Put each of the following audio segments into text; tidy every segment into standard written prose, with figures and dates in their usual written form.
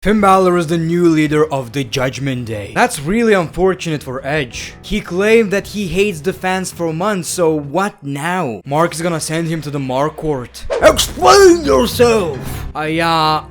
Finn Bálor is the new leader of the Judgment Day. That's really unfortunate for Edge. He claimed that he hates the fans for months, so what now? Mark is gonna send him to the Mark Court. Explain yourself! I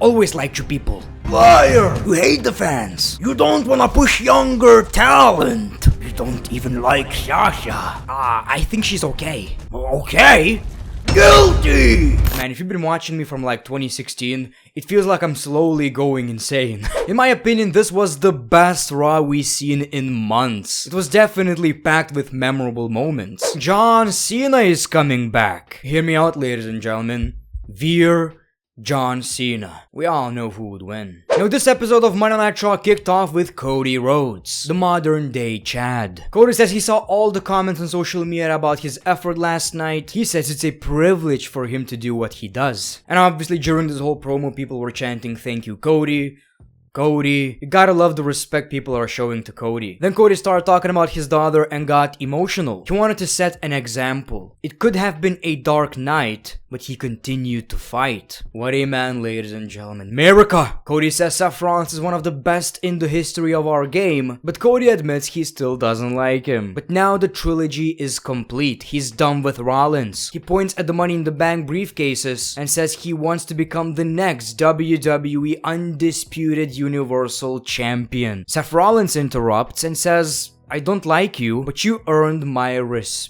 always liked you people. Liar! You hate the fans. You don't wanna push younger talent. You don't even like Sasha. I think she's okay. Okay? Guilty! Man, if you've been watching me from like 2016, it feels like I'm slowly going insane. In my opinion, this was the best Raw we've seen in months. It was definitely packed with memorable moments. John Cena is coming back. Hear me out, ladies and gentlemen. Veer John Cena. We all know who would win. Now, this episode of Monday Night Raw kicked off with Cody Rhodes, the modern day Chad. Cody says he saw all the comments on social media about his effort last night. He says it's a privilege for him to do what he does. And obviously during this whole promo, people were chanting, "Thank you, Cody. Cody." You gotta love the respect people are showing to Cody. Then Cody started talking about his daughter and got emotional. He wanted to set an example. It could have been a dark night, but he continued to fight. What a man, ladies and gentlemen. America! Cody says Seth Rollins is one of the best in the history of our game, but Cody admits he still doesn't like him. But now the trilogy is complete. He's done with Rollins. He points at the Money in the Bank briefcases and says he wants to become the next WWE Undisputed Universal Champion. Seth Rollins interrupts and says, "I don't like you, but you earned my respect.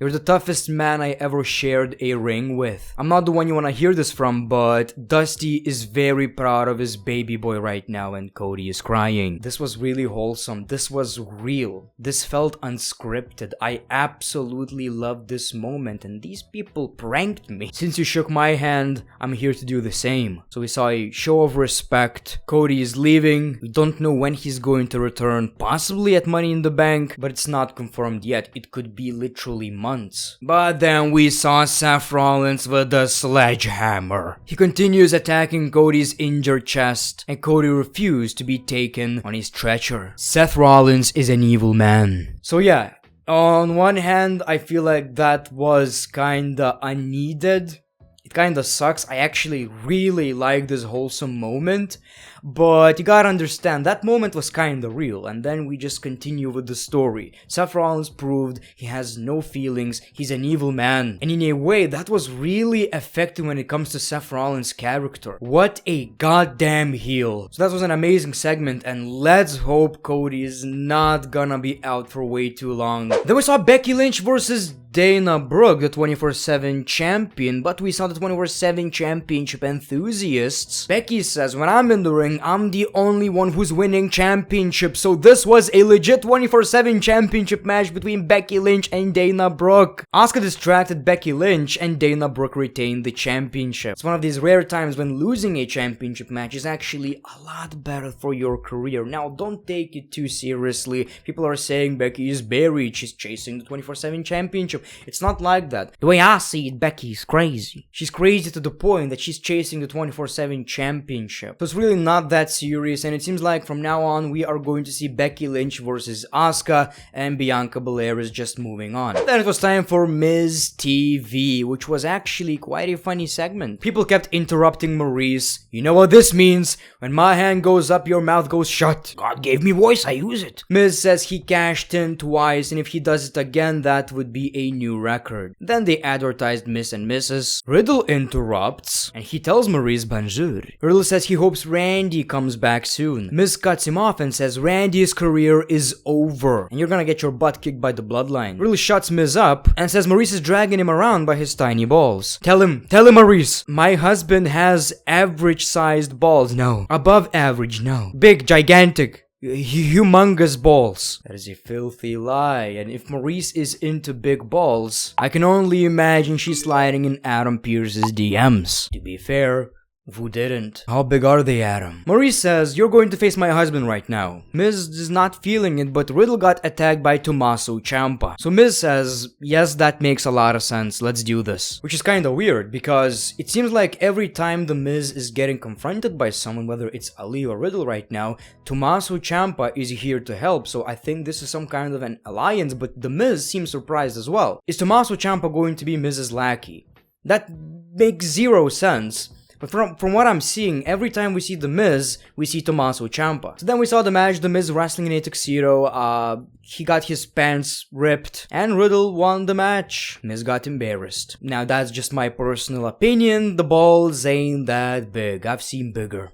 You're the toughest man I ever shared a ring with." I'm not the one you want to hear this from, but Dusty is very proud of his baby boy right now and Cody is crying. This was really wholesome. This was real. This felt unscripted. I absolutely loved this moment, and these people pranked me. Since you shook my hand, I'm here to do the same. So we saw a show of respect. Cody is leaving. We don't know when he's going to return, possibly at Money in the Bank, but it's not confirmed yet. It could be literally months. But then we saw Seth Rollins with the sledgehammer. He continues attacking Cody's injured chest, and Cody refused to be taken on his stretcher. Seth Rollins is an evil man. So yeah, on one hand, I feel like that was kinda unneeded. It kinda sucks. I actually really like this wholesome moment, but you gotta understand, that moment was kinda real, and then we just continue with the story. Seth Rollins proved he has no feelings, he's an evil man, and in a way, that was really effective when it comes to Seth Rollins' character. What a goddamn heel. So that was an amazing segment, and let's hope Cody is not gonna be out for way too long. Then we saw Becky Lynch versus Dana Brooke, the 24/7 champion, but we saw the 24/7 championship enthusiasts. Becky says, "When I'm in the ring, I'm the only one who's winning championships." So this was a legit 24/7 championship match between Becky Lynch and Dana Brooke. Asuka distracted Becky Lynch and Dana Brooke retained the championship. It's one of these rare times when losing a championship match is actually a lot better for your career. Now, don't take it too seriously. People are saying Becky is buried, she's chasing the 24/7 championship. It's not like that. The way I see it, Becky's crazy. She's crazy to the point that she's chasing the 24/7 championship. So it's really not that serious, and it seems like from now on we are going to see Becky Lynch versus Asuka, and Bianca Belair is just moving on. Then it was time for Miz TV, which was actually quite a funny segment. People kept interrupting Maurice. "You know what this means? When my hand goes up, your mouth goes shut. God gave me voice, I use it." Miz says he cashed in twice, and if he does it again, that would be a new record. Then they advertised Miz and Mrs. Riddle interrupts, and he tells Maurice bonjour. Riddle says he hopes Randy comes back soon. Miz cuts him off and says Randy's career is over, and you're gonna get your butt kicked by the bloodline. Riddle shuts Miz up and says Maurice is dragging him around by his tiny balls. Tell him Maurice, my husband has average-sized balls. No. Above average, no. Big, gigantic, humongous balls. That is a filthy lie, and if Maurice is into big balls, I can only imagine she's sliding in Adam Pearce's DMs. To be fair, who didn't? How big are they, Adam? Maurice says, "You're going to face my husband right now." Miz is not feeling it, but Riddle got attacked by Tommaso Ciampa. So Miz says, "Yes, that makes a lot of sense. Let's do this." Which is kinda weird, because it seems like every time the Miz is getting confronted by someone, whether it's Ali or Riddle right now, Tommaso Ciampa is here to help. So I think this is some kind of an alliance, but the Miz seems surprised as well. Is Tommaso Ciampa going to be Miz's lackey? That makes zero sense. But from what I'm seeing, every time we see The Miz, we see Tommaso Ciampa. So then we saw the match, The Miz wrestling in a tuxedo, he got his pants ripped, and Riddle won the match. Miz got embarrassed. Now that's just my personal opinion, the balls ain't that big, I've seen bigger.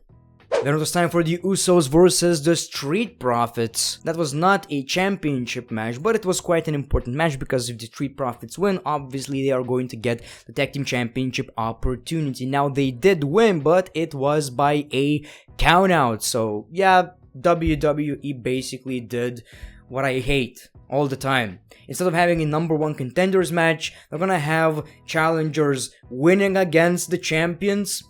Then it was time for the Usos versus the Street Profits. That was not a championship match, but it was quite an important match because if the Street Profits win, obviously they are going to get the Tag Team Championship opportunity. Now they did win, but it was by a countout. So yeah, WWE basically did what I hate all the time. Instead of having a number one contenders match, they're gonna have challengers winning against the champions.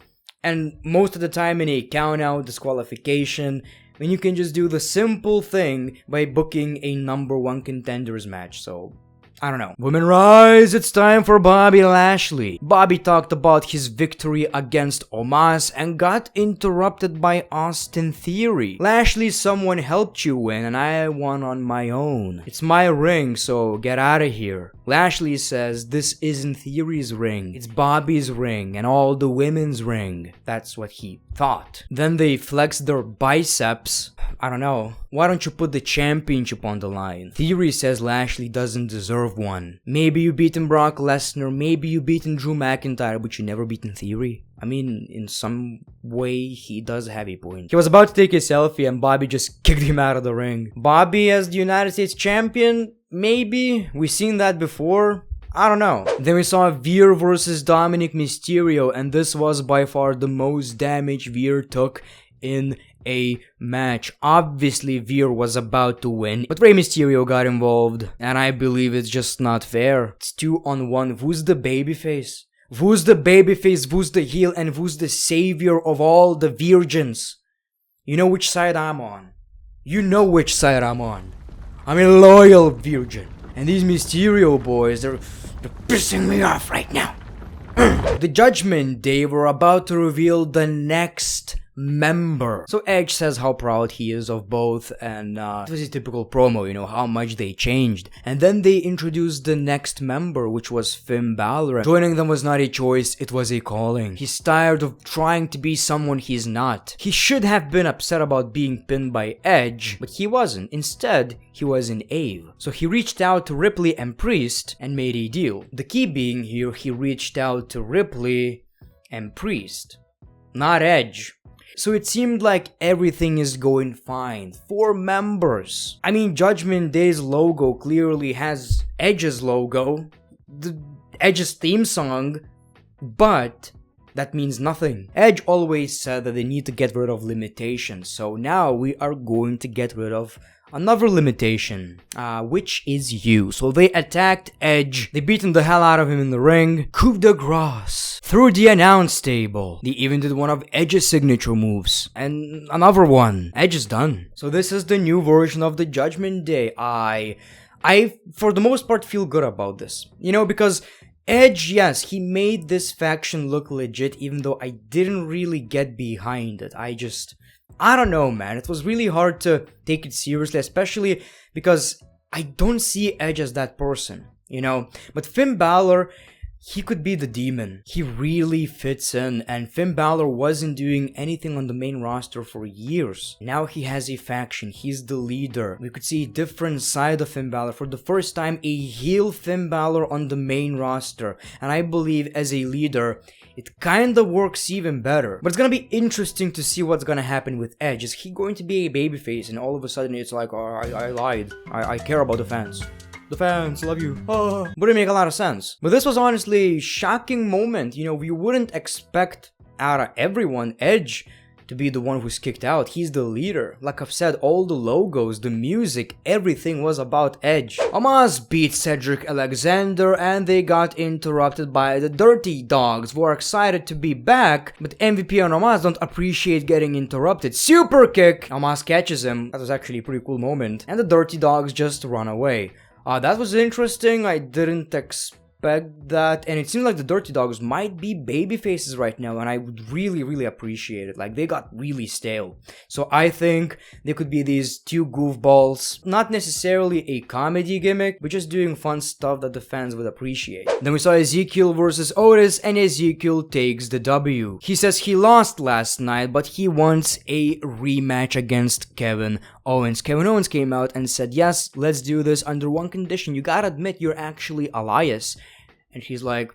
And most of the time in a count-out disqualification, when you can just do the simple thing by booking a number one contenders match. So, I don't know. Women rise, it's time for Bobby Lashley. Bobby talked about his victory against Omos and got interrupted by Austin Theory. Lashley, someone helped you win and I won on my own. It's my ring, so get out of here. Lashley says this isn't Theory's ring, it's Bobby's ring and all the women's ring. That's what he thought. Then they flexed their biceps. I don't know. Why don't you put the championship on the line? Theory says Lashley doesn't deserve one. Maybe you beaten Brock Lesnar, maybe you beaten Drew McIntyre, but you never beaten Theory. I mean, in some way, he does have a point. He was about to take a selfie and Bobby just kicked him out of the ring. Bobby as the United States champion? Maybe. We've seen that before. I don't know. Then we saw Veer versus Dominic Mysterio, and this was by far the most damage Veer took in a match. Obviously, Veer was about to win, but Rey Mysterio got involved, and I believe it's just not fair. It's 2-on-1. Who's the babyface? Who's the babyface? Who's the heel? And who's the savior of all the virgins? You know which side I'm on. You know which side I'm on. I'm a loyal virgin. And these Mysterio boys, they're pissing me off right now. The Judgment Day were about to reveal the next member. So Edge says how proud he is of both, and it was a typical promo, you know, how much they changed. And then they introduced the next member, which was Finn Bálor. Joining them was not a choice, it was a calling. He's tired of trying to be someone he's not. He should have been upset about being pinned by Edge, but he wasn't. Instead, he was in Ave. So he reached out to Ripley and Priest and made a deal. The key being here, he reached out to Ripley and Priest, not Edge. So it seemed like everything is going fine. 4 members. I mean, Judgment Day's logo clearly has Edge's logo, the Edge's theme song, but that means nothing. Edge always said that they need to get rid of limitations, so now we are going to get rid of another limitation, which is you. So they attacked Edge, they beaten the hell out of him in the ring, coup de grace, through the announce table. They even did one of Edge's signature moves, and another one. Edge is done. So this is the new version of the Judgment Day. I for the most part feel good about this, you know, because Edge, yes, he made this faction look legit, even though I didn't really get behind it. I don't know, man. It was really hard to take it seriously, especially because I don't see Edge as that person, you know. But Finn Bálor, he could be the demon. He really fits in, and Finn Bálor wasn't doing anything on the main roster for years. Now he has a faction. He's the leader. We could see a different side of Finn Bálor. For the first time, a heel Finn Bálor on the main roster. And I believe as a leader, it kinda works even better. But it's gonna be interesting to see what's gonna happen with Edge. Is he going to be a babyface and all of a sudden it's like, oh, I lied. I care about the fans. The fans love you. Oh. Wouldn't make a lot of sense. But this was honestly a shocking moment. You know, we wouldn't expect out of everyone Edge to be the one who's kicked out. He's the leader. Like I've said, all the logos, the music, everything was about Edge. Omos beat Cedric Alexander and they got interrupted by the Dirty Dogs, who are excited to be back, but MVP and Omos don't appreciate getting interrupted. Super kick! Omos catches him. That was actually a pretty cool moment. And the Dirty Dogs just run away. That was interesting. I didn't expect expect that, and it seems like the Dirty Dogs might be baby faces right now, and I would really appreciate it. Like, they got really stale. So I think they could be these two goofballs, not necessarily a comedy gimmick, but just doing fun stuff that the fans would appreciate. Then we saw Ezekiel versus Otis, and Ezekiel takes the W. He says he lost last night, but he wants a rematch against Kevin Owens. Kevin Owens came out and said, yes, let's do this under one condition. You gotta admit you're actually Elias. And he's like,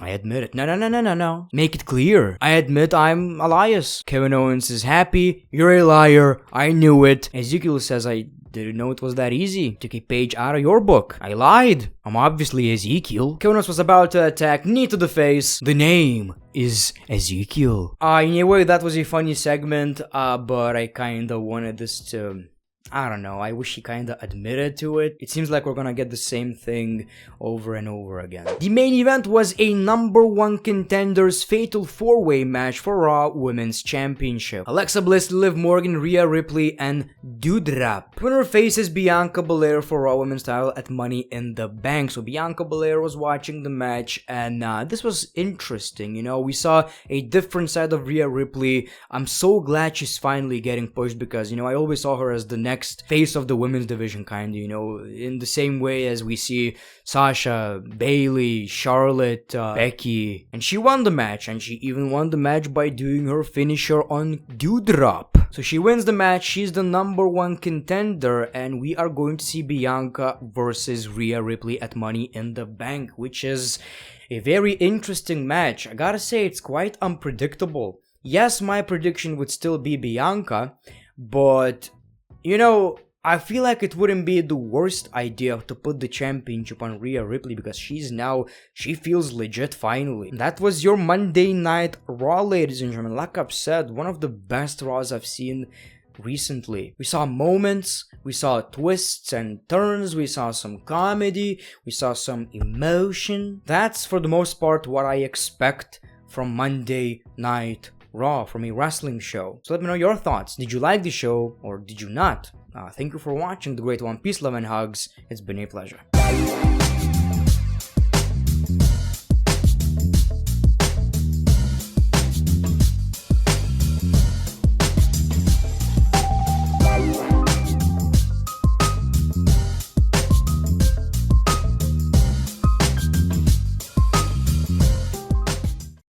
I admit it. No. Make it clear. I admit I'm Elias. Kevin Owens is happy. You're a liar. I knew it. Ezekiel says, I didn't know it was that easy. Took a page out of your book. I lied. I'm obviously Ezekiel. Kevin Owens was about to attack. Knee to the face. The name is Ezekiel. In a way, that was a funny segment, but I kinda wanted this to... I don't know, I wish he kinda admitted to it. It seems like we're gonna get the same thing over and over again. The main event was a #1 contenders fatal 4-way match for Raw Women's Championship. Alexa Bliss, Liv Morgan, Rhea Ripley, and Doudrop. Winner faces Bianca Belair for Raw Women's title at Money in the Bank. So Bianca Belair was watching the match, and this was interesting. You know, we saw a different side of Rhea Ripley. I'm so glad she's finally getting pushed because, you know, I always saw her as the next face of the women's division, kind of, you know, in the same way as we see Sasha, Bayley, Charlotte, Becky, and she won the match, and she even won the match by doing her finisher on Doudrop. So she wins the match, she's the #1 contender, and we are going to see Bianca versus Rhea Ripley at Money in the Bank, which is a very interesting match. I gotta say, it's quite unpredictable. Yes, my prediction would still be Bianca, but you know, I feel like it wouldn't be the worst idea to put the championship on Rhea Ripley because she feels legit finally. That was your Monday Night Raw, ladies and gentlemen. Like I've said, one of the best Raws I've seen recently. We saw moments, we saw twists and turns, we saw some comedy, we saw some emotion. That's for the most part what I expect from Monday Night Raw, from a wrestling show. So let me know your thoughts. Did you like the show or did you not? Thank you for watching The Great One. Peace, love, and hugs. It's been a pleasure.